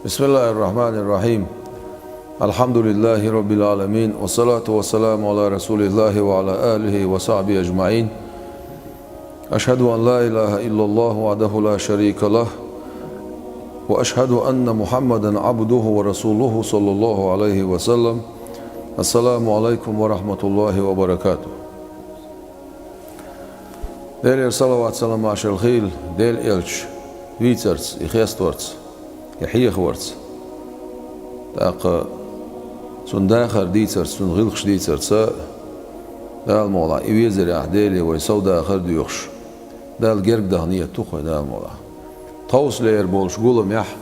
بسم الله الرحمن الرحيم. الحمد لله رب العالمين، والصلاة والسلام على رسول الله وعلى آله وصحبه أجمعين. أشهد أن لا إله إلا الله وحده لا شريك له، وأشهد أن محمدا عبده ورسوله صلى الله عليه وسلم. السلام عليكم ورحمة الله وبركاته. ديل صلوات سلام عشر الخيل ديل إلش ويترز يخيستورز يحيخ ورز تاق سن داخر ديترز سن غلخش ديترز دا الموضع يويزر يحديلي ويسو داخر ديوخش دا الجرق دهنية تخوي دا الموضع توس لير بولش قولم يح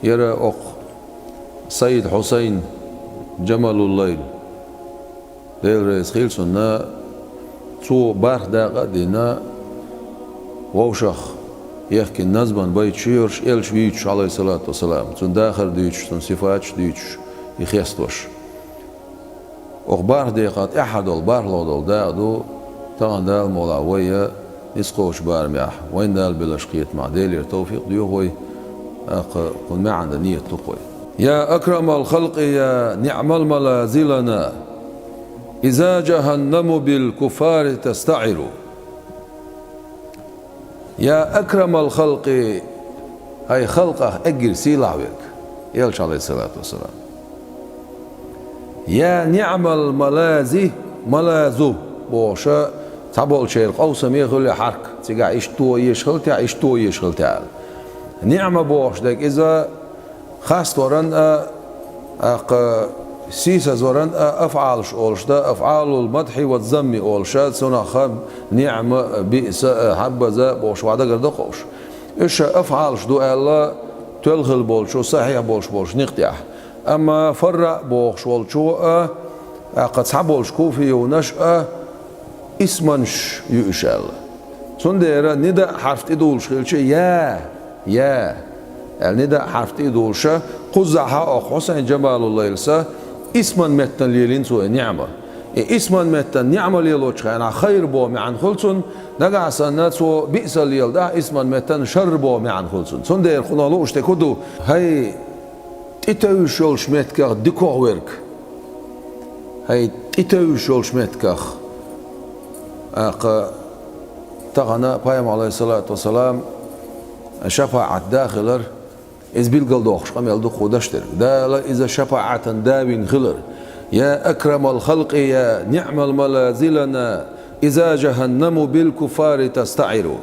يرى أق سيد حسين جمال الليل ديل رئيس خيل سنة تو بارخ داقة دينا ووشخ يحكي النزبان بيت شيرش إلش بيتش عليه الصلاة والسلام تون داخل ديتش تون صفاتش ديتش يخيستوش أخبار ديقات أحد البار لودل داقدو طبعا دا الموضع ويا يسقوش بار مياح وين دا البلاشقية مع ديلير توفيق ديو هوي قل ما عند نية تقوي. يا أكرم الخلق يا نعم الملازلنا إذا جهنم بالكفار تستعر. يا أكرم الخلق هاي خلقه أجر سيلاوك يلش عليه الصلاة والسلام. يا نعم الملازي ملازو بوشا تبول شير قوسم يغلي حرك تيجا إشتو يشغلتها إشتو يشغلتها نعمة بوش دك إذا خاص ورن سيسا زورن أفعال شولش دا أفعال المدح والذم أولشات سنة خب نعمة بئس حبذا بوش وعدا قردقوش إيش أفعال شدو الله تلغل بولشو صحيح بولش نقتيح أما فرق بوش والشو قد سحبولش كوفي ونشأ اسمنش يؤشال سنديرا ندى حرف تدولش خيلش يا الندى حرف تدولش قزعها أخ حسين جمال الله يلسى اسما متن ليلين سوء نعمة اسما متن نعمة ليلوش أنا خير بو معن خلصن نجع سنة سوء بئس ليل ده اسما متن شر بو معن خلصن سندير خنالوش تكدو هاي تتوشول شمتكخ دكوه ورك هاي تتوشول شمتكخ تغنى بايم عليه الصلاة والسلام شفاعة داخلر إذ بيلقل دوخش قام يلدوخ ودشتر دا إذا شفاعة داوين خلر. يا أكرم الخلق يا نعم الملازلنا إذا جهنم بالكفار تستعر.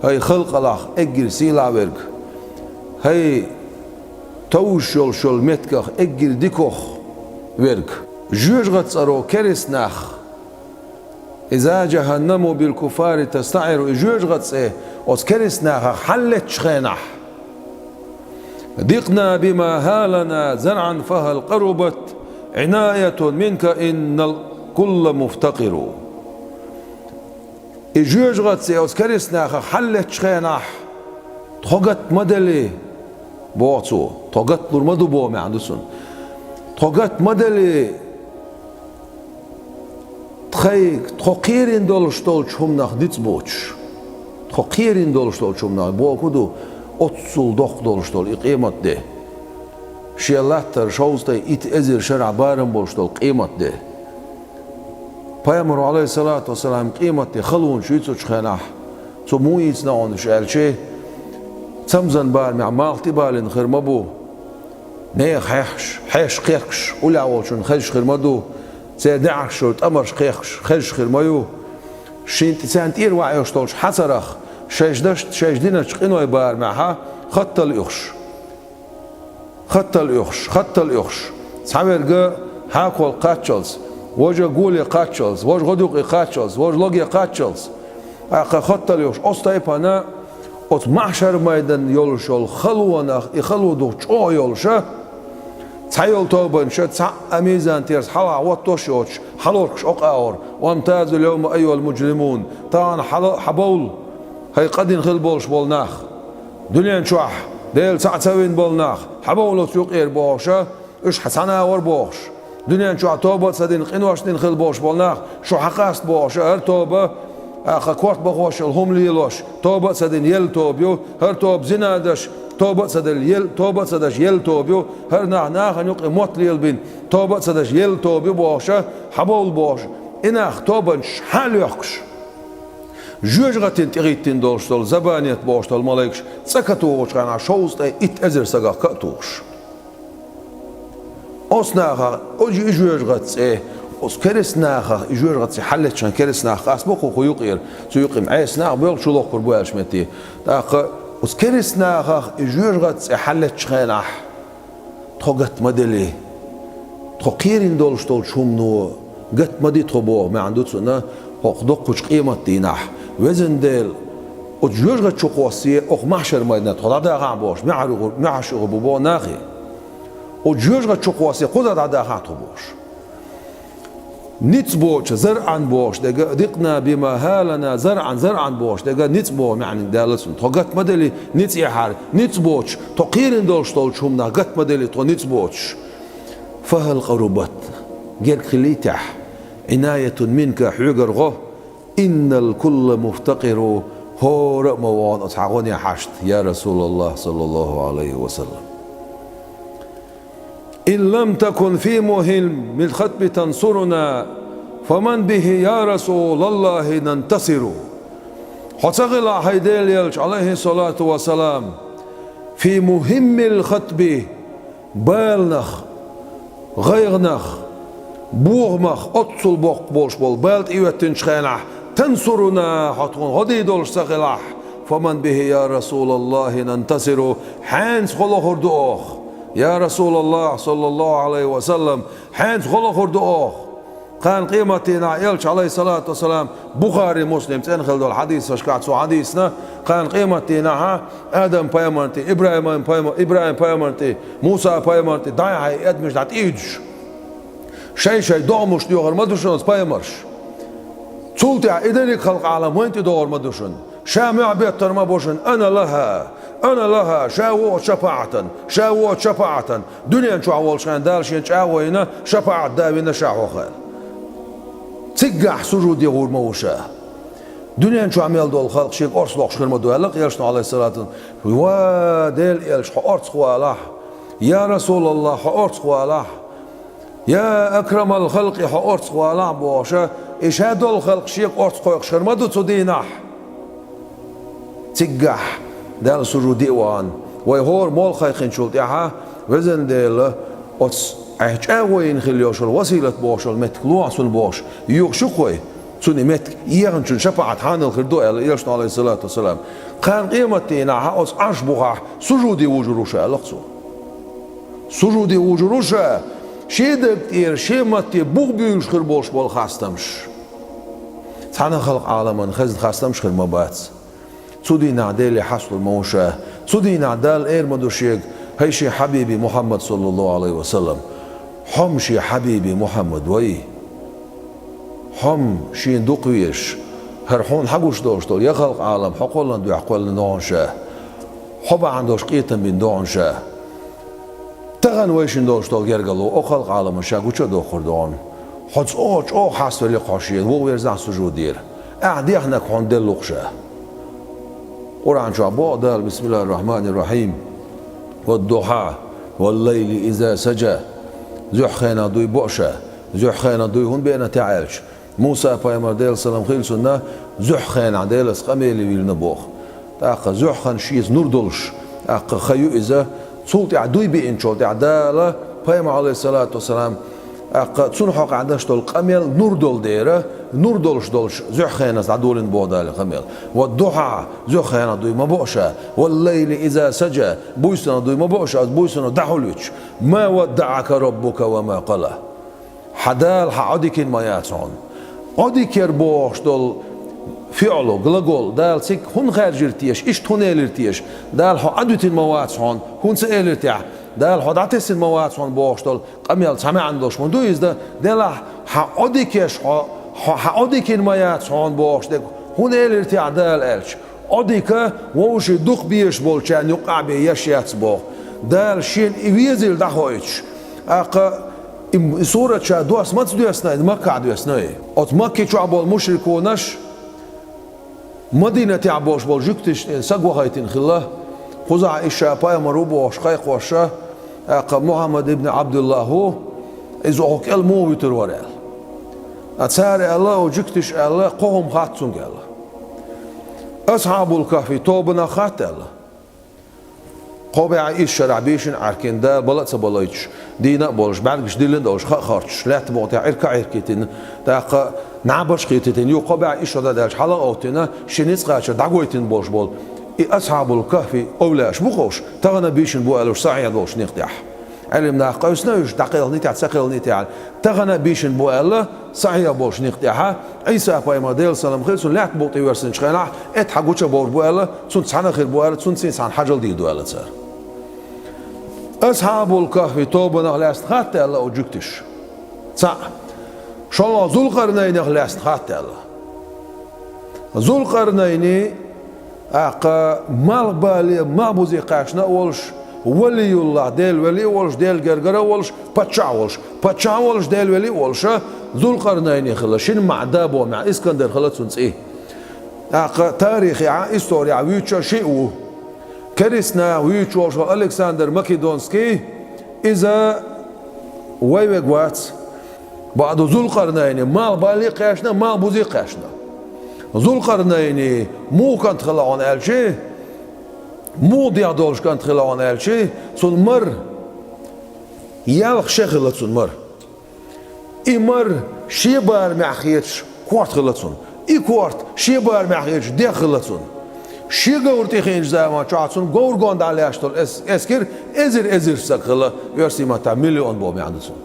هاي خلق الله أجر سيلا ورك هاي توشل شل متكخ أجر ديكوخ ورك جوج غتصرو كرس ناخ إذا جهنم بالكفار تستعر جوج غتصه أس كرس ناخ حلت شخينح ضقنا بما هالنا زرعا فهل قربت عناية منك إن الكل مفتقر. إجوج غتسي أوس كريسناخ حلت شخيناح تغت مدلي بوعصو تغت لرمدو بو معندسون تغت مدلي تخيرين دولشتول شمناخ ديتس بوش تخيرين دولشتول شمناخ بو كدو أتصل دخ دولشتول قيمة ده شيلاتر شوزتي إتأزر شرع بارم بولشتول قيمة ده پیامبر عليه الصلاة والسلام قيمة ده خلون شويتو شخناح تو مويت ناون شال شيء تمزن بار مع مالتي بالين خير مبو نيخ حيش قيخش ولا وشون خيش خير مدو سيدعك شوت أمرش قيخش خيش خير مايو شين تسانت إير وعيوشتولش حسرخ شاش دينش قنوي بار معها خط اليخش سامرجا هاكل قاتشلز وجه قولي قاتشلز وجه غدوق قاتشلز وجه لوجي قاتشلز خط اليخش أستايبنا أت محشر ميدان يولشول خلونا يخلو دو شو يولشه تايل توبن شت أميزان تيرس حلا واتوشوش حلوركش أقاور وامتازوا اليوم أيها المجرمون طبعا حبول هاي قدين خل بولش بولناخ دنيا نشوح ديل ساعتين بولناخ حبولو سوق إير بوشة إيش حسنا ور بوش دنيا نشوح توبة سدين قنواش دين خل بوش بولناخ شو حقاست بوشة هر توبة أخا كورت بغوش الهم ليلوش توبة سدن يل توبيو هر توب زنادش توبة سدل يل توبة سدش يل توبيو هر ناخ نيق موت ليل بين توبة سدش يل توبيو بوشة حبول بوش إناخ توبة حال يحكش جوجغتين تغيتين دولشتول زبانيت بوشتول ملايكش سكتوش كان شوست إت أزر سجا كتوش أصناها أجي جوجغت os keres nacha ijurat se hallet chan keres nacha asbo ko yuqir so yuqim ais nach bel shulok korbo alshmeti da os keres nacha ijurat se hallet chan togat modeli toqirin dolshtol shumno gat modi tobo ma عنده tsuna hoqdoq kuch qimat dinah wezendel od jurat choqosi och mahshar maydna toda ga bosh ma'ru ma'shu bo nahi od jurat choqosi qoda da ha tobosh نتبوش زرعا بوش دقنا بما هالنا زرعا بوش نتبو يعني دالسون توقت مدلي نتيحار نتبوش تقيرن دولش طولشهم قت مدلي تو نتبوش فهل قربت غير خليتح عناية منك حجر غو إن الكل مفتقر هو رأموان أصحابوني حشت يا رسول الله صلى الله عليه وسلم إن لم تكن في مهم من الختم تنصرنا فمن به يا رسول الله ننتصر حتغل حيديل يلش عليه الصلاة والسلام في مهم الختم بالنخ غيرنخ بوغمخ أتصل بوق بولش بول بالت إيوتن شخينح تنصرنا حتكون غدي دولش سغلح فمن به يا رسول الله ننتصر حانس خلو خردوخ يا رسول الله صلى الله عليه وسلم حين خلق خردوخ كان قيمتنا يلش عليه الصلاة والسلام بخاري مسلم تنخل دول حديث فشكعت سو حديثنا كان قيمتنا آدم بايمانتي إبراهيم بايمانتي موسى بايمانتي دايعي أدمش دات إيدش شيء دومش ديوغر مدوشن بايمرش تولتع إدنك خلق عالم وين تدور مدوشن شامع بيتر ما بوشن أنا لها شاوة شفاعة دنيا شو عوال شان دالشين شاوينا شفاعة داوينا شاوة خير تقح سجود يغور موشا دنيا شو عمل دول خلق شيء أرس لوخ شكر مدوها لق يلشنا عليه الصلاة وديل يلش أرس خواله يا رسول الله أرس خواله يا أكرم الخلق أرس خواله بوشا إيش هدول الخلق شيء أرس خويق شكر مدو تدينح تقح دال سجودي وان ويهور مول خايخين شولت ياها وزن ديل أتس أهجاوين خليوش الوسيلة بوش المتكلوع سن بوش يوك شقوي سوني متك يغن شن شفاعة هان الخردو يلشنا عليه الصلاة والسلام كان قيمتنا ها أتس عشبوها سجودي وجروشا لقصو سجودي وجروشا شي دكتير شي متي بوغ بيوش خير بوش بول خاستمش تانا خلق عالما خزد خاستمش خير مبات سودي نعدال حصل الموشى سودي نعدال إير مدوشيك هيشي حبيبي محمد صلى الله عليه وسلم حمشي حبيبي محمد وي حم شي ندقويش هرحون حقوش دوشتول يخلق عالم حقولن دو يحقولن دونشا حبا عندوش قيتن بين دونشا تغن ويشن دوشتول يرقلو او خلق عالم شاقوشا دوخر دون حدس اوش او حاسو اللي قاشيين وو يرزع سجود دير اعدي احناك حون دل لقشا قرآن شعباء دال بسم الله الرحمن الرحيم والضحى والليل إذا سجى زحخينا دوي بؤشا زحخينا دوي هون بينا تعالش موسى بايمر ديل سلام خيل سنة زحخينا ديل اسقاميلي ويل نبوخ تاقا زحخن شيز نور دولش تاقا خيو إذا صولت عدوي بيئن شولت عدالة بايمر عليه الصلاة والسلام أقا تسنحق عندش دول قميل نور دول ديره نور دولش زحخينا عدولن بودال قميل والضحى زحخينا دوي ما بوشا والليل إذا سجى بويسنا دوي ما بوشا بويسنا دحولوش ما ودعك ربك وما قلى حدال حعدك ما ياتون عدك يربوش دول فعلو غلقول دال سيك هون غير جرتيش إيش تونيلرتيش دال حدوت المواتون هون سئلرتيح دال حداتس المواتون بوشتول قميل سمع عندوش من دويز ده دال حعدكش حعدك المواتون بوشتك هون إلرتيح دال إلش عدك ووش دوق بيش بولشان يقع بيش ياتبو دال شين إبيزيل دحويش أقا صورة شا دوس ما تدوسنا مكة دوسنا أت مكة شعب المشركونش مدينة عبوش بولجكتش سقوهايتين خلا خزع إشا باي مروبو وشقيق وشا محمد ابن عبد الله هو إذا أوك المو يترورال أتساري الله وجكتش الله قوم خاتسون الله أصحاب الكهف توبنا خات الله قوبع إيش رعبيشن عركين دا بلد سبلايتش دينا بولش بعدش ديلن دوش خارش لا تبغى عركة عركتين تاق نعبش خيتين يو قوبع إيش دا دالش حلا أوتنا شنيس قاش دعوتين بولش بول أصحاب الكهف أولاش بوخوش تغنى بيشن بو ألوش صعيد دوش نقطح علمنا قوسنا يش دقيق نيتع سقيل نيتع تغنى بيشن بو ألا صعيد بولش نقطحها عيسى باي موديل سلام خير سن لا تبغى يورسن شخنا اتحقوش بول بو ألا سن سنة خير بو ألا سن سن حجل دي دو ألا صار أصحاب الكهف توبنا خلاص خات الله وجكتش صح شو الله ذو القرنين خلاص خات الله ذو القرنين مال بالي ما بوزي قاشنا ولش ولي الله ديل ولي ولش ديل جرجرة ولش بتشا ولش ديل ولي ولش ذو القرنين خلاص شن مع دابو مع اسكندر خلاص سنس ايه تاريخ إستوريا ويتشا شيء كريسنا ويتشوش ألكسندر ماكيدونسكي إذا ويوغوات بعد ذو القرنين ما بالي قاشنا ما بوزي قاشنا ذو القرنين مو كانت خلاون ألشي مو ديادولش كانت خلاون ألشي سن مر يالخ شغلت سن مر إمر شيبار معخيتش كوارت خلتسن كوارت شيبار معخيتش دي خلتسن شي قورتي خينج زمان شعاتسون قور قوند على أشتول اسكر ازر سقلا يرسي ما تعمليون بومي عندسون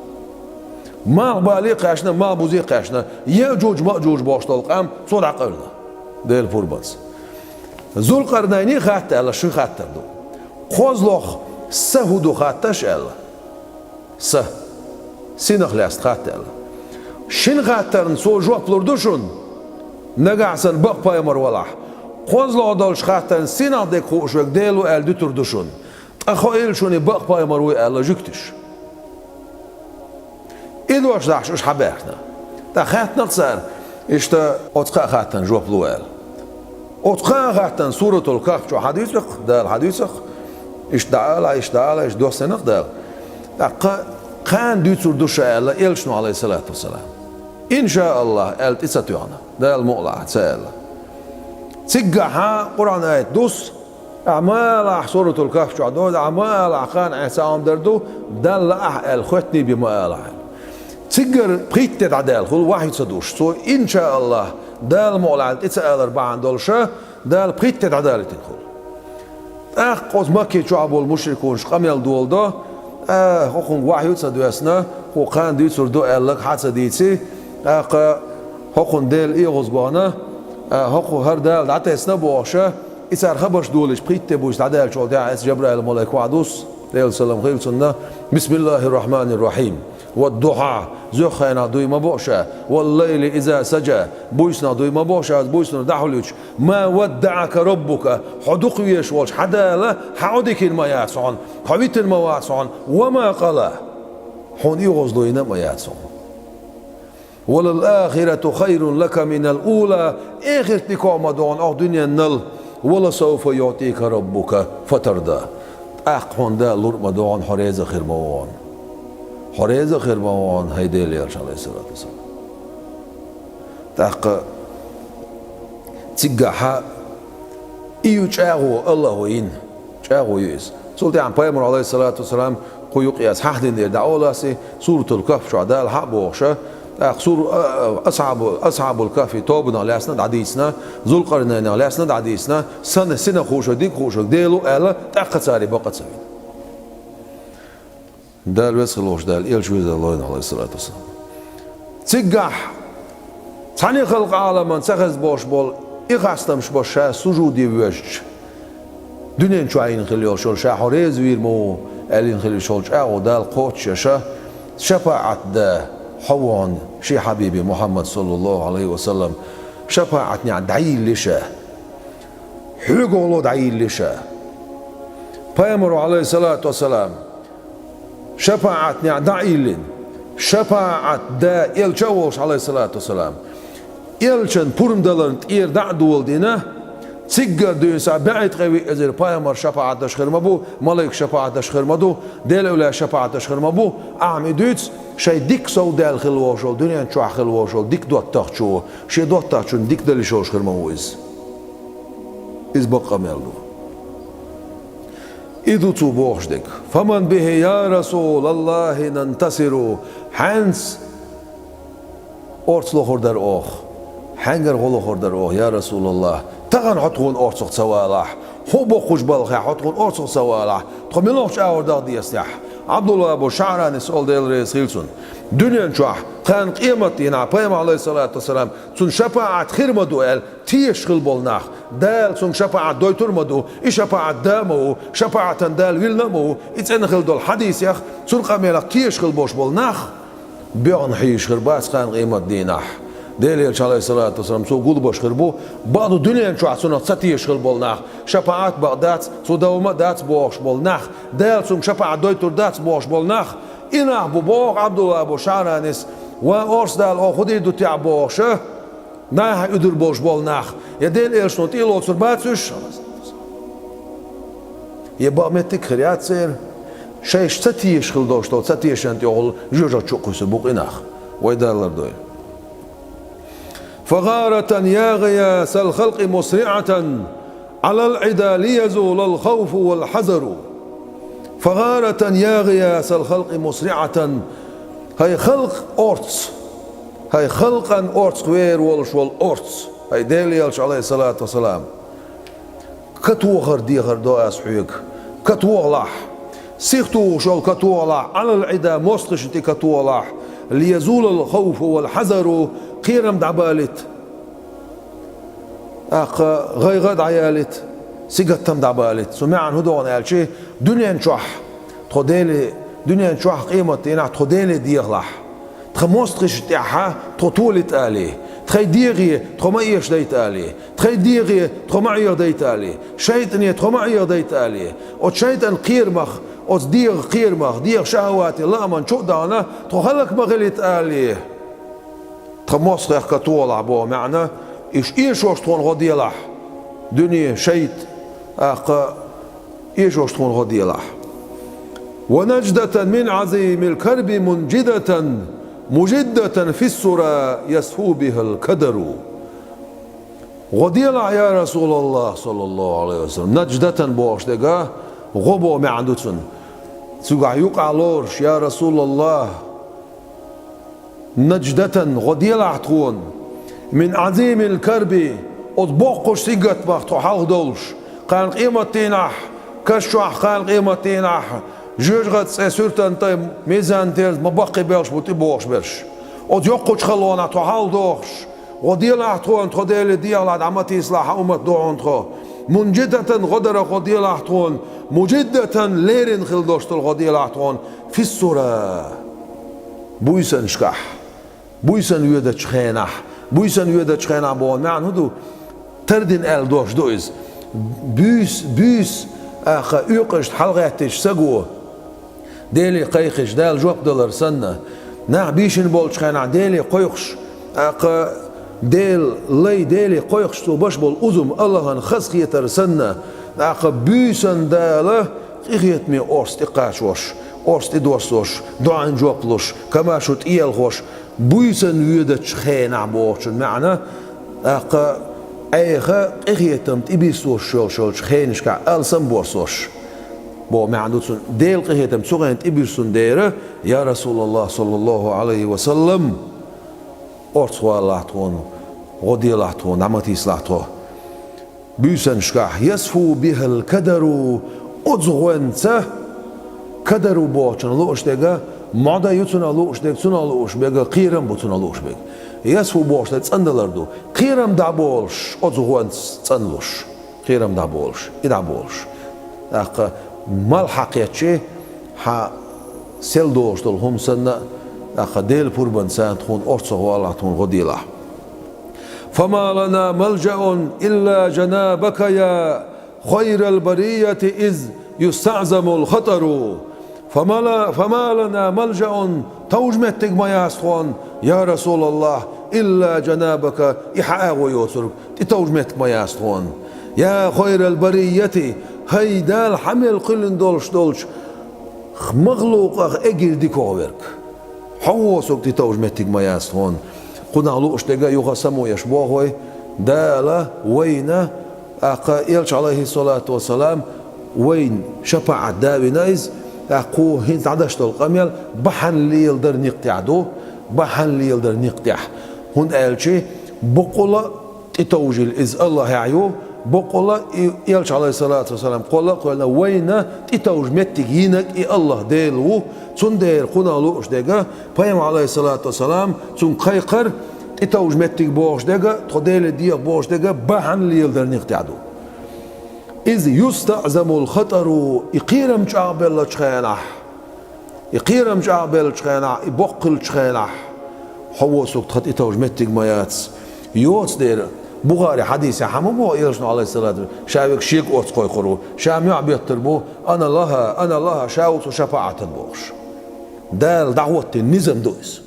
ما بالي قاشنا ما بوزي قاشنا يأجوج مأجوج باشتول قام صود عقلنا ده الفوربانس ذو القرنين خاتة الله شو خاتة دو خوزلوخ سهودو خاتش الله سينخ لاست خاتة الله شين خاتة نسو جواب لردوشون نقعسن بق بايمر ولاح خوزلو دالش خاتن سينا ديك خوشوك ديلو ال دوتر دوشون اخويل شوني بق باي مروي ال جكتش إدواش داش اش حباحنا تا خاتنا تصار اشتا اتقا خاتن جواب لو ال اتقا خاتن سورة الكهف شو حديثك دال حديثك اش دو سنق دال قان دوتر دوش ال إلشنو عليه الصلاة والسلام إن شاء الله ال تساتيانا دال مؤلع تسال تجحا قرآن آية دوس أعمال سورة الكهف شو عدود أعمال خان عسام دردو دل الختني بما ألعن تجر بقيت تعدل خل واحد صدوش سو إن شاء الله دل مولعن تسأل 4 دولشة دل بقيت تعدل تدخل قوس مكي شو عبوا المشركون قميل دول ده خون واحد صدوسنا خو قان دي سردو ألق حتى ديتي خون دل إيغوزبانه هاكو هر دال دعته اسنا بوشه إسر خبرش دولش بقيت بوش دعته شو دعاء اس جبرائيل الملك وعدوس ليل سلام خير سنة بسم الله الرحمن الرحيم والضحى زخنا دوي ما بوشه والليل إذا سجى بويسنا دوي ما بوشه بويسنا دحولش ما ودعك ربك حدق يشوش حدا لا حودك ما يعصون حويت ما يعصون وما قال حون يغز دوينا ما يعصون وللآخرة خير لك من الأولى آخر تقام دون أو دنيا النل ولا سوف يعطيك ربك فترضى أقوان دا لرم دون حريز خرموان هيدي لي عليه الصلاة والسلام تاق تجحا إيو تشاغو الله وين تشاغو يس سلطة عن بيامر عليه الصلاة والسلام قيوق ياس حاحدين دير دعولاسي سورة الكهف شو عدال حق بوغشة أقصر أصحاب الكهف توبنا لاسنا عديسنا ذو القرنين لاسنا عديسنا سنة خوشة ديك خوشة ديلو ألا تأخذ ساري بقت سوين دال وسخلوش دال إيل شويز الله عليه الصلاة والسلام تجح تاني خلق عالما تخز باش بول إخاستمش باش سجودي بوجه دنيا شوين خليو شول شاحوريز ويرمو ألين خليو شول شاو دال قوتش شفاعة ده حوان شي حبيبي محمد صلى الله عليه وسلم شفاعتني عن دعيل لشا حقولو دعيل لشا بيامر عليه الصلاة والسلام شفاعتني عن دعيل شفاعت دا إلشوش عليه الصلاة والسلام إلشن بورم دلنت إير دعدول دينا سيجر دين سابعت قوي إزر بايمر شفاعة دشخر مبو ملك شفاعة دشخر مدو ديل ولا شفاعة دشخر مبو أعمي دوتس شيء ديك سو دال خلوشول دنيا شو خلوشول ديك دوت تخشوا شيء دوت تخشون ديك دل شوش خير مويز إز بقى ميلو إذا تبوخش ديك فمن به يا رسول الله ننتصر حنس أرسلو خردر أخ حنجر غلو خردر أخ يا رسول الله تغن حطون أرسل سوالح هو بخش بالخي حطون أرسل سوالح تخملوش أوردا ديستح عبد الله أبو شعران سؤال ديل رئيس خيلسون دنيا شح كان قيمتنا بيم عليه الصلاة والسلام سن شفاعة خير مدو ال تيش خل بولناخ دال سن شفاعة دويتور مدو شفاعة دامو شفاعة دال ويلنمو إتسن خل دول حديث يخ سن قميلك تيش خل بوش بولناخ بيان حيش خرباس كان قيمة ديناح ديل عليه الصلاة والسلام سو قول باش خربو بعض الدنيا شو عصنا ستيش خل بولناخ شفاعة بغداد سو دوما دات بوش بولناخ دال سن شفاعة دويتور دات بوش بولناخ إنه ببوغ عبد الله أبو شعرانس وأرس دال أو خدي دو تعبوشه ناه يدر بوش بولناخ يديل إيش نوتي لو ترباتش يبقى متك خريات سير شيء ستيش خل دوش تو ستيش أنت يقول جوجا تشوكو سبوق إناخ ويدالر دوي فغارة يا غياس الخلق مسرعة على العدا ليزول الخوف والحذر فغارة يا غياس الخلق مسرعة هاي خلق أورتس هاي خلقا أورتس غير والش والأورتس هاي ديليالش عليه الصلاة والسلام كتوغر ديغر دو أسحيك كتوغلح سيختو شول كتوغلح على العدا مستش انت كتوغلح ليزول الخوف والحذر قيرم دعبالت غيغد عيالت سيقتم دعبالت سمعن هدوان قال دنيا نشوح تخديلي دنيا نشوح قيمة تينا تخديلي ديغلح تخموستخش تيحا تطولت آلي تخي ديغي تخمعيش ديت آلي تخي ديغي تخمعير ديت آلي شيطني تخمعير ديت آلي وشيطن قيرمخ ديغ قيرمخ ديغ شهواتي لا من شو دانا تخلق مغلت آلي تخموستخ كتولع بو معنا إيش وشتون غديلح دنيا شيط إيش وشتون غديلح ونجدة من عظيم الكرب منجدة مجدة في السرى يسفو بها الكدر غديلح يا رسول الله صلى الله عليه وسلم نجدة بوش دقا غبو معدتن سوغا يقع لورش يا رسول الله نجدة غديلح تكون من عظيم الكرب أطبقش سيقت بختو حلق دولش قال قيمة تينح كشوح قال قيمة تينح جوجغت سيرتن تاي ميزان تيرز مبقي بيلش بوتي بوش برش أطيقش خلونا تو حلق دوش غديلح تكون تخديل ديالات عمتي إصلاح أمت دوعون تخو منجدة غدر غديلح تكون مجدة ليرن خلدوش تل غديلح تكون في السورة بويسن شكح بويسن يودة شخينح بويسن يودة شخينح بوان معن هدو تردن ال دوش دويز بيس اخا يقشت حلقاتش سقو ديلي قيقش دال جوق دلر سنة نا بيشن بول شخينح ديلي قيقش اخا ديل لي ديلي قيقش تو باش بول أزم اللهن خسقيتر سنة اخا بيسن داله قيقيتمي أورست إقاشوش أورست إدوسوش دعان جوقلوش كما شوت إيالغوش بويسن يودة شخينح بوشن معنا اخا ايخا قيقيتم تبيسوش شول شخينش كا ألسن بورسوش بو معدوتسن ديل قيقيتم تسوغين تبيسون ديره يا رسول الله صلى الله عليه وسلم أورتوا الله تون غدي الله تون عمتي إصلاح تون بيسن شكاح يسفو بها الكدر أدزغوانته كدر بوشن لوش ديغا معدا يتنا لوش ديغ تنا لوش بيغا قيرم بوتنا لوش بيغ يسفو بوش تندلردو قيرم دعبولش أدزغوانت تنلوش قيرم دعبولش إدعبولش أخ مالحقيتشي ها سيل دوش دول هم سنة أخ ديل بوربان سان تخون أرصغو الله تخون غديلة فما لنا ملجأ إلا جنابك يا خير البرية إذ يستعزم الخطر فما لنا ملجأ توجمتك ما ياسخون يا رسول الله إلا جنابك إحاء ويوسر توجمتك ما ياسخون يا خير البرية هيدا حمل قلن دولش مخلوق اجر دي كوبرك حوسك تتوج متك ما يستون قلنا لوش تجا يخصمو يشبوه دالا وين يلش عليه الصلاة والسلام وين شفع داوي نايز أقو هنت عدشت القميل بحن لي يلدر نقطع دو بحن لي يلدر نقطع هن قالشي بقولا تتوجل إز الله يعيو بقولا يلش عليه الصلاة والسلام قلنا وين تتوج متك ينك إي الله ديلو تون دير قلنا لوش ديجا بيام عليه الصلاة والسلام تون قيقر تتوج متك بوش ديجا تخديل ديك بوش ديجا بحن لي يلدر نقطع دو إذ يستعزم الخطر يقيرم شعبل تشخينح يقيرم شعبل تشخينح يبقل تشخينح حوسك تخط إتوج متك مياتس يوتس دير بخاري حديث حمو بو يرشنا عليه الصلاة والسلام شاوك شيك أوتس قوي خرو شام يعبي التربو أنا لها شاوت وشفاعة بوش دال دعوة النظام دوس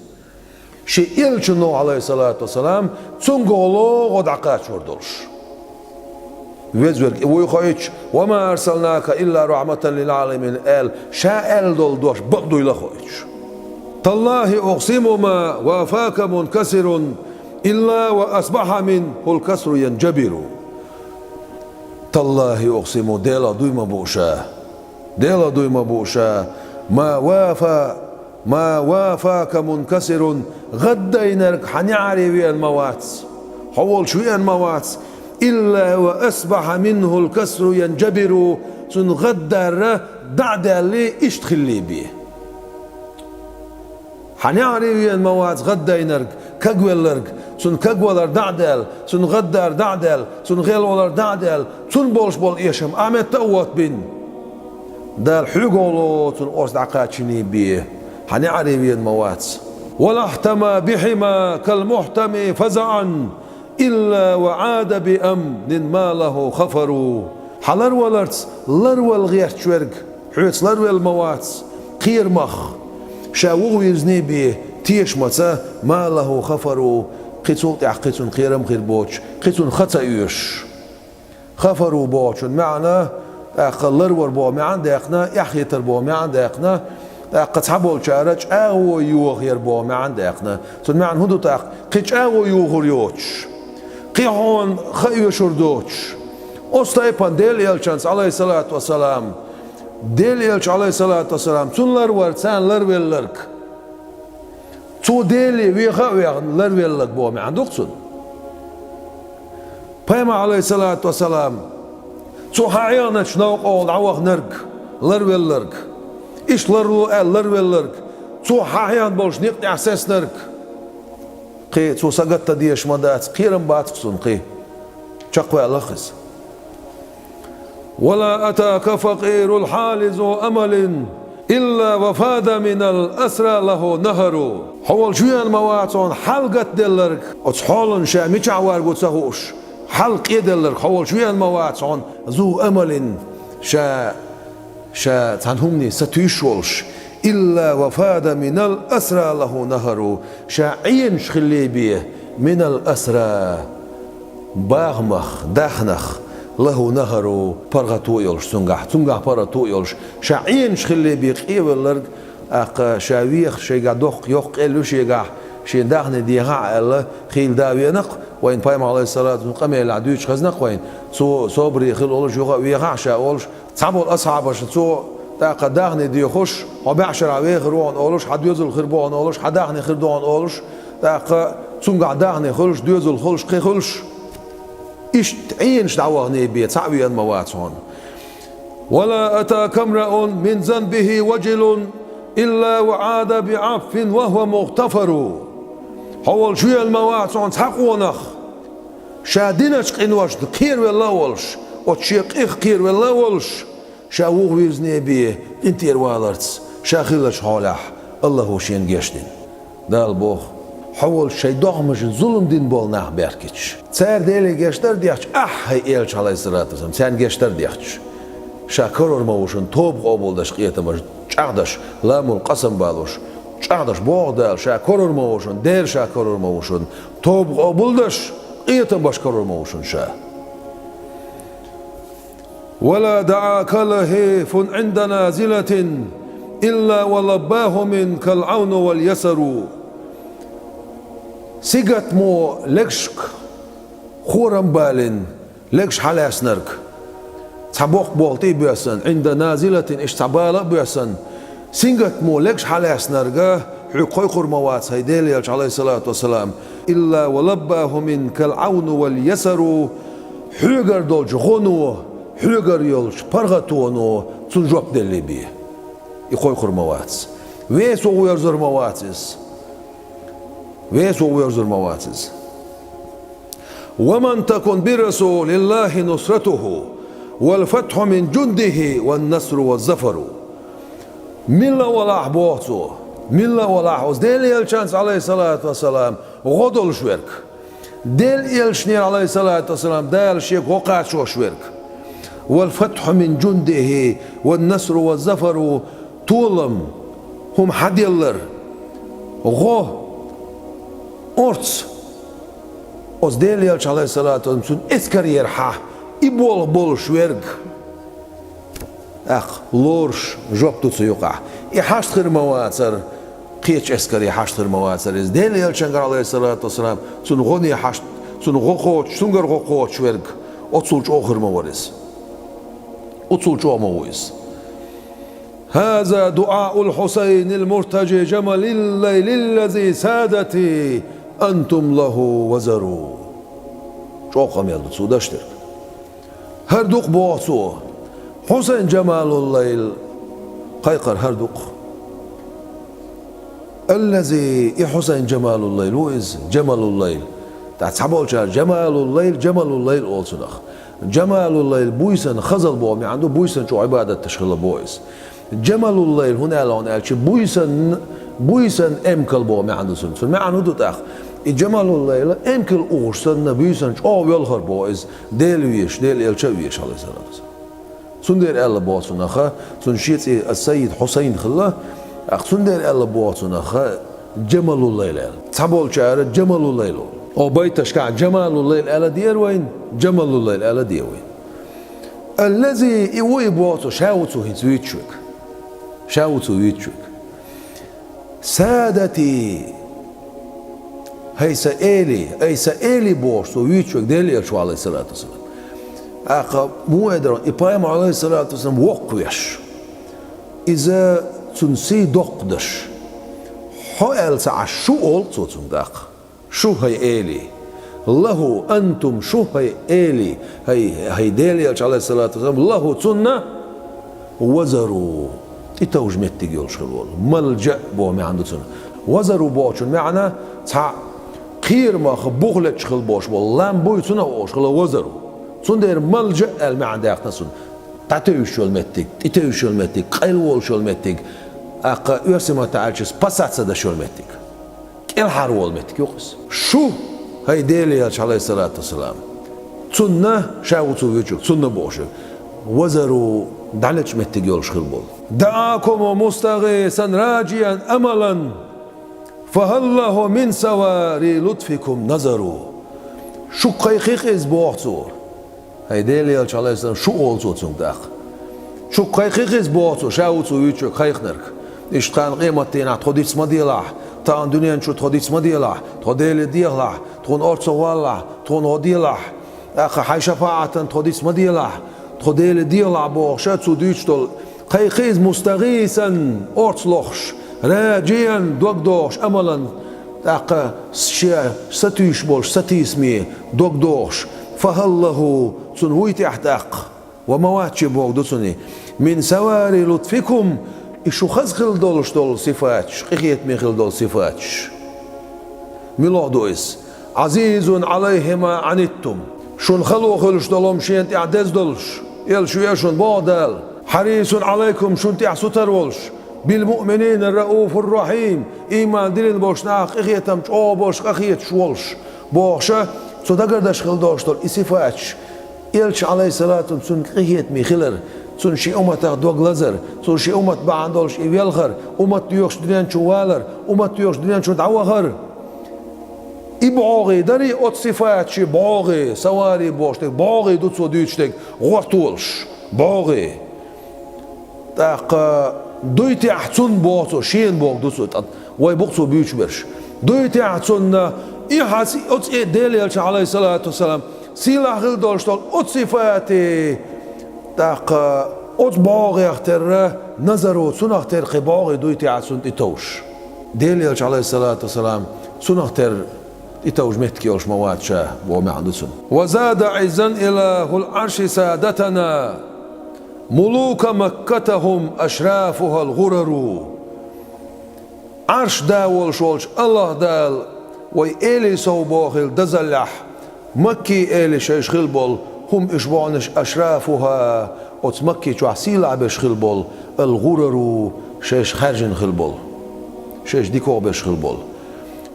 شي يلشنو عليه الصلاة والسلام تنقولو غد عقات شوردولش ويخويش وما أرسلناك إلا رحمة للعالمين قال شاء دول دوش بقدو يلخويش تالله أقسم ما وافاك منكسر إلا وأصبح منه الكسر ينجبر تالله أقسم ديلا دويما بوشا ما وافاك منكسر غدينك حنعري ويا الموات حول شوية الموات إلا وأصبح منه الكسر ينجبر سنغدر دعد اللي اشتخلي بيه حنعري المواد غدينرك كقولرك سن كقولر دعدل سن غدر دعدل سن غيلولر دعدل سن بولش بول إيشم أعمل تقوت بين دال حقولو سن أوس دعقاتشني بيه حنعري المواد ولا احتمى بحما كالمحتمي فزعا إلا وعاد بأمن ما له خفروا حلر ولرت لرول غير شورك حوت لرول موات قير مخ شاوغ يزني بيه تيش متا ما له خفروا قيتون قيتون قيرم قير بوش قيتون خطا يوش خفروا بوش معنى لرول بو معن داقنا يحيى تربو معن داقنا قد حبول شارج أو يوغير بو معن داقنا تون معن هدو تاق قيتش أو يوغر يوش قيهون خيو شردوش أستيبان ديل يلشانس عليه الصلاة والسلام ديل يلش عليه الصلاة والسلام تون لرور تان لرول لرك تو ديلي ويخا لرول لرك بو معن دوكسون بيما عليه الصلاة والسلام تو حيانا شنوق أول عوغ نرك لرول لرك إيش لرول لرك تو حيان بولش نقطع أساس نرك قي تو سقطت ديش مدات قيرم باتكسون قي شقوى لخص ولا أتاك فقير الحال ذو أمل إلا وفاد من الأسرى له نهر حول شوية المواتون حلقت دلرك أتحولن شا ميشعوار قوتسهوش حلق يدلرك حول شوية المواتون ذو أمل شا تنهمني ستيشولش إلا وفاد من الأسرى له نهر شاعين شخلي بيه من الأسرى باغمخ داخنخ له نهر برغتو يلش تنقح برغتو يلش شاعين شخلي بيه قيولرق أق شاويخ شيقا دوق يوق إلو شيقا شي داخن ديغا إلا خيل داوينق وين بايم عليه الصلاة والسلام العدوش خزنق وين صبري خيل أولش يوغا ويغا شا أولش تعبوا الأصحابش تاق داغني دي خوش وبعشر عوي غروان اولش حد يزل خربان اولش حداغني خردان اولش تاق تونغا داغني خلش دوزل خلش قي خلش ايش تعينش دعوغني بي تعوي المواتون ولا اتاك امرأ من ذنبه وجل الا وعاد بعف وهو مغتفر حول شوية المواتون تحقونخ شادينش قنوش قير ولا ولش وتشيق قير ولا ولش شاوغ ويزني بيه انتير والرتس شاخلش حالح الله شين جشتين دال بوخ حول شي دغمش ظلم دين بولناه بركتش سر ديلي جشتر ديخش هي إلش عليه الصلاة والسلام سان جشتر ديخش شاكرور موشن توب قبولدش قيتمش چاغدش لام القسم بالوش چاغدش بوغدال شاكرور موشن دير شاكرور موشن توب قبولدش قيتم باش كرور موشن شا ولا دعا كلهيف عند نازلة إلا ولباه منك العون واليسر سيقت مو لكشك خورم بالين لكش حلاس نرك تبوق بولتي بيسن عند نازلة اشتبالة بيسن سيقت مو لكش حلاس نرقه حقوق موات هيديلي عليه الصلاة والسلام إلا ولباه منك العون واليسر حجر دولج غنو حجر يولج برغتونو تنجوب دلي بيه يقوي موات ويسو ويرزر مواتس ويسو ويرزر مواتس ومن تكن برسول الله نصرته والفتح من جنده والنصر والظفر ملا ولا بوتو ملا ولا حوز ديل يلشانس عليه الصلاة والسلام غدل شويرك ديل يلشنير عليه الصلاة والسلام ديل شيك وقع شو شويرك والفتح من جنده والنصر والظفر طولم هم حديلر غو أرتس أز ديل يلش عليه الصلاة والسلام اسكر يرحى إبول بول شويرك لورش جوبتو تسيقع يحاشت خير مواتر قيتش اسكر يحاشت خير مواتر إز ديل يلشنجر عليه الصلاة والسلام سن غني يحاشت سن غوخوش سنجر غوخوش شويرك أتصلش آخر موارس أتصلش موارس هذا دعاء الحسين المرتجي جمل الليل الذي سادتي أنتم له وزروا شو قام يلد سوداشتر هردوق بوعصو حسين جمال الليل قيقر هردوق الذي حسين جمال الليل هو إز جمال الليل تعتبول شار جمال الليل أولسنخ جمال الليل بويسن خزل بومي عنده بويسن شو عبادة تشغل بويس جمال الليل هنا لون قالش بويسن امكل بومي عنده سن فما عنده تاخ جمال الليل امكل اوشسن بويسن شو يلخر بويس ديل الشويش عليه الصلاة والسلام سندير الله بوصنخه سنشيت السيد حسين خلا سندير الله بوصنخه جمال الليل تبول شعر جمال الليل او بيتش كان جمال الليل على دير وين جمال الليل على دير وين الذي يوي بوصو شاوتو هيتويتشك سادتي هي سائلي بورسو يتشك ديل شو عليه الصلاة والسلام أقا مو قادر إبراهيم عليه الصلاة والسلام وقويش إذا تنسي دقدش حوال ساعة شو قلت تندق شو هي إلي له أنتم شو هي إلي هي ديلي عليه الصلاة والسلام له تنة وزروا إتوج متى يقول شغل ملجأ بو ما عنده تنة وزروا بوشون معنا تع خير ما خبوغلت شغل بوش والله بوي تنة وش خلا وزروا سندير ملجأ المعنى يقتصون تعتوش شو المتك قيل شو المتك أق يرسم تعالش بسات سدا شو المتك الحر والمتك يقص شو هاي ديلي عليه الصلاة والسلام سنة شاوتو ويجوك سنة بوش وزروا دعلتش متك يولش خلبول دعاكم مستغيثا راجيا أملا فهل له من سواري لطفكم نظروا شو قيقيق إز بوحصور هاي ديلي عليه السلام شو أولسو تسمداخ شو قيقيق إز بوحصور شاوتو ويجوك خيقنرك إشتغان قيمتين تخديتس مديلاح تان دنيا شو تخديتس مديلاح تخديلي ديلاح تخون أرسو والله تخون هديلاح أخا حي شفاعة تخديتس مديلاح تخديلي ديلاح بوخشة تسوديشتول قيقيز مستغيثا أرسلوخش راجيا دوغدوش أملا أقا ستيش بولش ستيسمي دوغدوش فهل له تنويت أحتاق ومواتش بوغدوسني من سواري لطفكم إشو خزخل دولش دول صفاتش قيقيت ميخل دول صفاتش ميلو دويس عزيز عليه ما عنتم شون خلو خلش دولهم شين تعدز دولش يلشو يشون بودال حريص عليكم شون تعسو ترولش بالمؤمنين الرؤوف الرحيم إيمان دلين بوشناق إخيتم شو بوش أخيت شولش بوشة صدقردش خلدوش دول إصفاتش يلش عليه الصلاة والسلام قيقيت ميخلر سون شي أمت دوغ لزر سون شي أمت بعندولش إيفيلخر أمت يوكش دنيان شو والر أمت يوكش دنيان شو دعوهر إبعاغي داري أتصفات شي باغي سواري بوشتك باغي دوتسو ديوشتك غورتولش باغي تاق دويتي احسن بوصو شين بوغ دوسو واي بوغسو بيوش برش دويتي احسن إيحاسي أتس إيه ديليلش عليه الصلاة والسلام سيلا غيل دولشتول أتس صفاتي تاق أتس باغي اختر نظرو سن اختر قباغي دويتي احسن إتوش ديليلش عليه الصلاة والسلام سن اختر إتوش مهتكي أوش مواد شاه ومعندسن وزاد عزا إله العرش سادتنا ملوك مكتهم أشرافها الغرر عرش داول شولش الله دال وي إلي صوباخل دزلح مكي إلي شيش خلبول هم إشبعنش أشرافها أتس مكي تعسيل عبش خلبول الغرر شيش خارجن خلبول شيش ديكو بش خلبول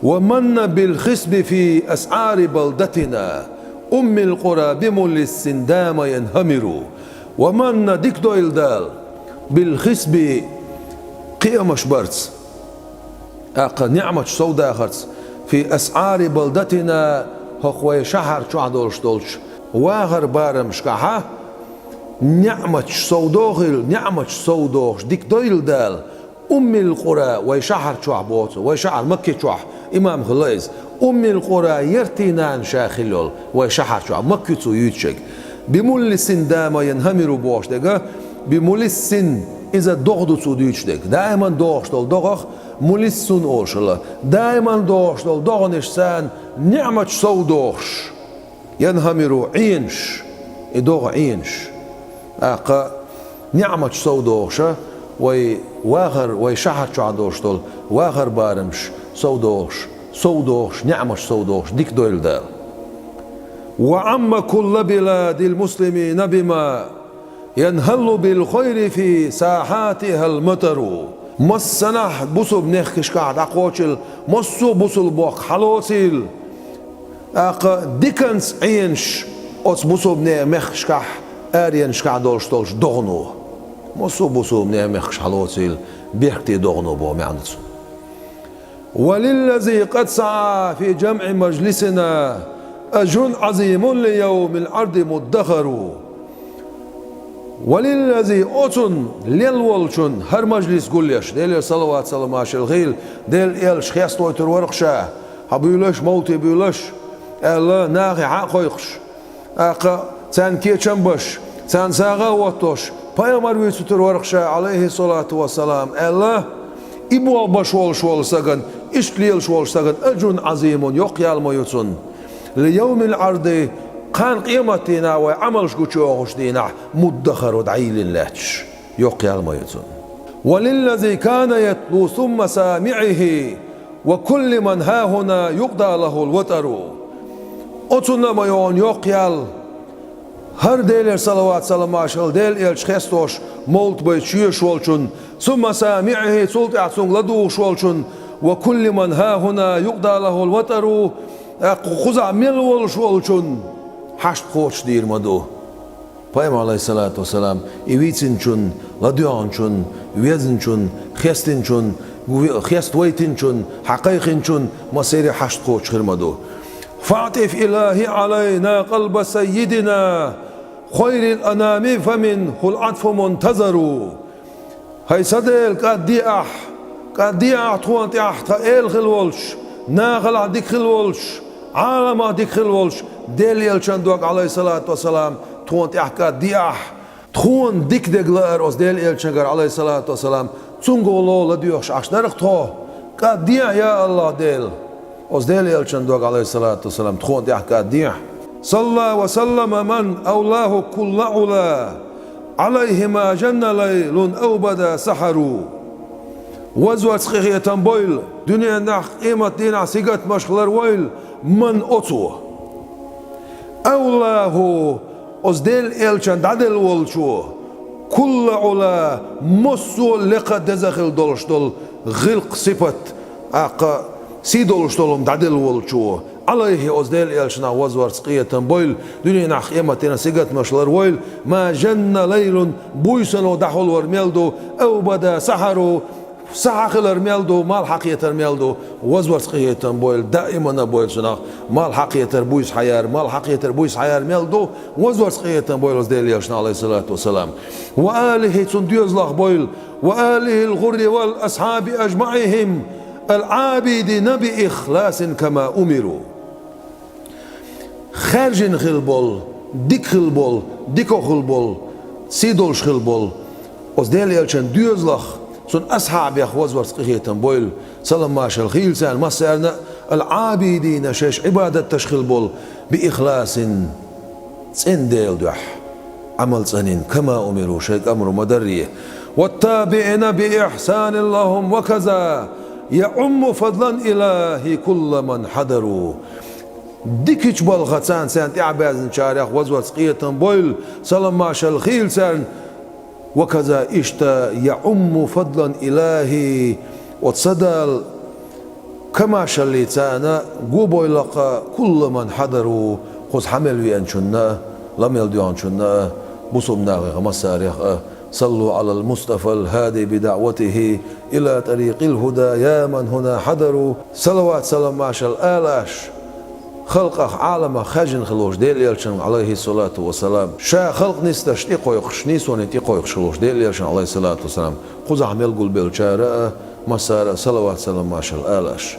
ومن بالخسب في أسعار بلدتنا أم القرى بمل السندام ينهمر ومن ديك دويل دال بالخسب قيمش برتس نعمة سودا خرتس في أسعار بلدتنا هو شهر شو عدولش دولش واغر بارم شكاها نعمة سودوغل نعمة سودوغش ديك دويل دال أم القرى ويشهر شو عبوت ويشهر مكة شو إمام غليز أم القرى يرتينان شاخلول ويشهر شو مكة شو يتشك بمول السن دائما ينهمر بوش دقا بمول السن إذا دغدو سو ديتشدك دائما دوغشتول دوغخ مول السن أوشلا دائما دوغشتول دوغنش سان نعمة سو دوغش ينهمر عينش إدوغ عينش أقا نعمة سو دوغشا وي واغر وي شحر شو عدوشتول واغر بارمش سو دوغش نعمة سو دوغش ديك دويل دال وعم كل بلاد المسلمين بما ينهل بالخير في ساحاتها المطر مسنح بوسو بنخش قاعد اقوچل مسو بوسل بوق حلوسيل اق ديكنس عينش اوس بوسو بنخش قاع ارينش قاعد دولش دغنو مسو بوسو بنخش حلوسيل بيختي دغنو بو معندس وللذي قد سعى في جمع مجلسنا أجر عظيم ليوم العرض مدخر وللذي أتن للولشن هر مجلس قليش ديل صلوات سلام عشر الغيل ديل إلش خيستو يترورقشا هبيولش موتي بيولش الله ناغي عاقويقش أقا تان كيتشن بش تان ساغا وطوش بايمار ويسو ترورقشا عليه الصلاة والسلام الله إبوال بشوال شوال ساقن إشكليل شوال ساقن أجر عظيم يقيال ما يتن ليوم العرض كان قيمتنا وعملش قوشوغش دينا مدخر ودعيل لاتش يقيا الميتون وللذي كان يتلو ثم سامعه وكل من ها هنا يقضى له الوتر أتنا ميون يقيال هر ديل صلوات سلام عشر ديل إلش خستوش مولت بيتشير شوالشون ثم سامعه سلط اعتسون لدو شوالشون وكل من ها هنا يقضى له الوتر خزع ملول شوالشون حشت خوش دير مدو Paym aleyhissalatu vesselam ivicinchun, ladyanchun, viyazinchun, xestinchun, xestwaytinchun, حقيقinchun مسير حشت خوش خرمدو فاعطف إلهي علينا قلب سيدنا خير الأنام فمنه العطف منتظر هاي صديل قد دياح توانت احت ايل خلولش ناغل عديك خلولش عالم عديك خلولش ديل شندوك عليه الصلاة والسلام توانت احت قد دياح تخون ديك دقلار از ديل يلشنگر عليه الصلاة والسلام تونغولو لديوخش عشنرق تو قد دياح يا الله ديل از ديل يلشندوك عليه الصلاة والسلام تخون احت قد دياح صلى وسلم من أولاه كل علا عليه ما جن ليل أو بدا سحر وزوات سخيخية تنبويل دنيا نح قيمة دينا سيقات مشغلر ويل من أطو أولاه أزديل إلشان دادل والشو كل علا مصو لقد دزخل دولشتول غلق صفت أقا سيدولشتولم دادل والشو عليه أزديل إلشنا وزوات سخيخية تنبويل دنيا نح قيمة دينا سيقات مشغلر ويل ما جن ليل بويسن ودحول ورميلدو أو بدا سحر صح الرميلدو مال حقية الرميلدو وزور سقية بويل دائما بويل سناخ مال حقية بويس حيار مال حقية بويس حيار ميلدو وزور سقية بويل وزديلي عليه الصلاة والسلام وآله تنديوز بويل وآله الغر والأصحاب أجمعهم العابدين بإخلاص كما أمروا خارجين خلبول ديك خلبول ديكو خلبول سيدول خلبول وزديلي عليه سن أصحاب يا أخوز ورسقيتن بويل سلام ما شلخيل سان مسارنا العابدين شش عبادة تشخيل بول بإخلاص سنديل دوح عمل سنين كما أمروا شيك أمر مدريه والتابعين بإحسان اللهم وكذا يعم فضلا إلهي كل من حضروا ديكيش بالغتان سان تعبازن شارع أخوز ورسقيتن بويل سلام ما شلخيل سان وكذا اشتا يعم فضلا إلهي وتصدل كما شليتانا قوبو يلقى كل من حضروا خذ حمل وينشنا لم يلدوا عنشنا بصمنا غمساريخ صلوا على المصطفى الهادي بدعوته إلى طريق الهدى يا من هنا حضروا صلوات سلام معشر الآلاش خلق عالم خاجن خلوش ديل يلشن عليه الصلاة والسلام شا خلق نستش تيقويقش نيسون تيقويقش خلوش ديل يلشن عليه الصلاة والسلام خذ عمل قلبي الشارع مسار صلوات سلام معشر الآلاش